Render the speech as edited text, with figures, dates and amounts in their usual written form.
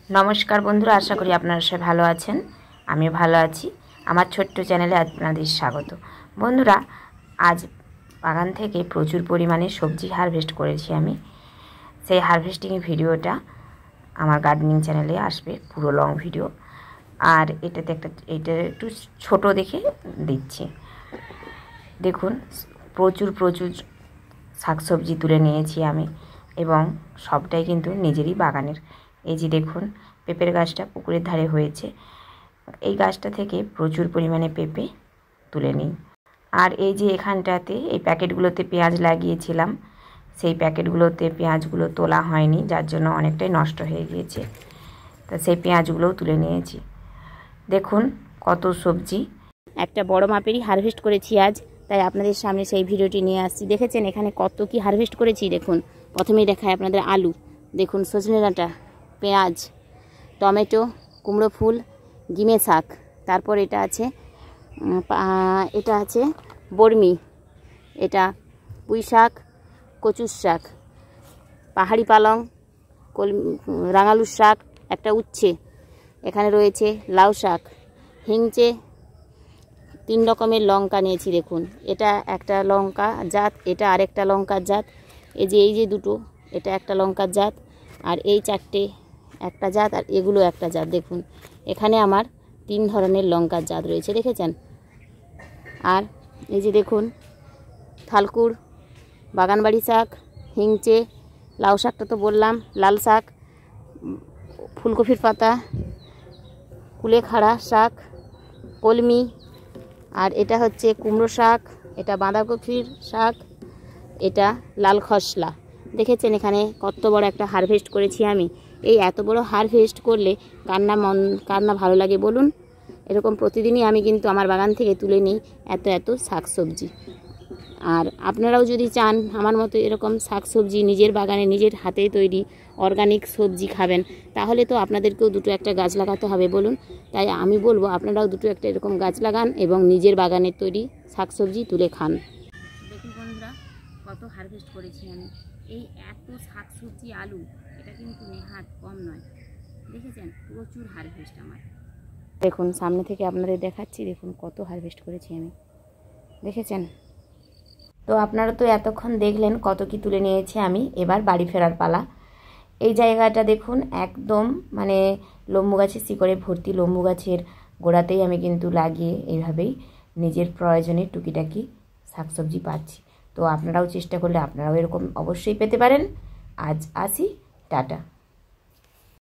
নমস্কার বন্ধুরা, আশা করি আপনারা সবাই ভালো আছেন। আমিও ভালো আছি। আমার ছোট্ট চ্যানেলে আপনাদের স্বাগত। বন্ধুরা, আজ বাগান থেকে প্রচুর পরিমাণে সবজি হারভেস্ট করেছি আমি। সেই হারভেস্টিং ভিডিওটা আমার গার্ডেনিং চ্যানেলে আসবে, পুরো লং ভিডিও। আর এটা একটু ছোট দেখে দিচ্ছি। দেখুন, প্রচুর শাকসবজি তুলে নিয়েছি আমি, এবং সবটাই কিন্তু নিজেরই বাগানের। এই যে দেখুন, পেঁপের গাছটা পুকুরের ধারে হয়েছে। এই গাছটা থেকে প্রচুর পরিমাণে পেঁপে তুলে নিই। আর এই যে এখানটাতে এই প্যাকেটগুলোতে পেঁয়াজ লাগিয়েছিলাম, সেই প্যাকেটগুলোতে পেঁয়াজগুলো তোলা হয়নি, যার জন্য অনেকটাই নষ্ট হয়ে গিয়েছে। তা সেই পেঁয়াজগুলোও তুলে নিয়েছি। দেখুন কত সবজি, একটা বড় মাপেরই হারভেস্ট করেছি আজ, তাই আপনাদের সামনে সেই ভিডিওটি নিয়ে আসছি। দেখেছেন এখানে কত কি হারভেস্ট করেছি। দেখুন, প্রথমেই দেখায় আপনাদের আলু, দেখুন সজনে ডাঁটা, পেঁয়াজ, টমেটো, কুমড়ো ফুল, গিমে শাক, তারপর এটা আছে বর্মি, এটা পুঁই শাক, কচুর শাক, পাহাড়ি পালং, রাঙালুর শাক, একটা উচ্ছে, এখানে রয়েছে লাউ শাক, হিংচে, 3 রকমের লঙ্কা নিয়েছি। দেখুন, এটা একটা লঙ্কা জাত, এটা আরেকটা লঙ্কার জাত। এই যে দুটো, এটা একটা লঙ্কার জাত, আর এই 4টে একটা জাত, আর এগুলো একটা জাত। দেখুন, এখানে আমার 3 ধরনের লঙ্কার জাত রয়েছে, দেখেছেন। আর এই যে দেখুন, থালকুর, বাগানবাড়ি শাক, হিংচে, লাউ শাকটা তো বললাম, লাল শাক, ফুলকপির পাতা, কুলেখাড়া শাক, কলমি, আর এটা হচ্ছে কুমড়ো শাক, এটা বাঁধাকপির শাক, এটা লাল খসলা। দেখেছেন এখানে কত বড় একটা হারভেস্ট করেছি আমি। এই এত বড় হারভেস্ট করলে কার না ভালো লাগে বলুন। এরকম প্রতিদিনই আমি কিন্তু আমার বাগান থেকে তুলে নিই এত শাকসবজি। আর আপনারাও যদি চান আমার মতো এরকম শাকসবজি নিজের বাগানে নিজের হাতে তৈরি অর্গানিক সবজি খাবেন, তাহলে তো আপনাদেরকেও 2-1 গাছ লাগাতে হবে বলুন। তাই আমি বলবো আপনারাও 2-1 এরকম গাছ লাগান এবং নিজের বাগানের তৈরি শাকসবজি তুলে খান। দেখুন বন্ধুরা, কত হারভেস্ট করেছি আমি। এই এত শাকসবজি, আলু, এটা কিন্তু নেহাত কম নয়। দেখেছেন, প্রচুর হারভেস্ট আমার। দেখুন সামনে থেকে আপনাদের দেখাচ্ছি, দেখুন কত হারভেস্ট করেছি আমি, দেখেছেন। তো আপনারা তো এতক্ষণ দেখলেন কত কি তুলে নিয়েছি আমি। এবার বাড়ি ফেরার পালা। এই জায়গাটা দেখুন, একদম মানে লেম্বু গাছের শিকড়ে ভর্তি। লেম্বু গাছের গোড়াতেই আমি কিন্তু লাগিয়ে এইভাবেই নিজের প্রয়োজনে টুকিটাকি শাকসবজি পাচ্ছি। তো আপনারাও চেষ্টা করলে আপনারাও এরকম অবশ্যই পেতে পারেন। আজ আসি, টাটা।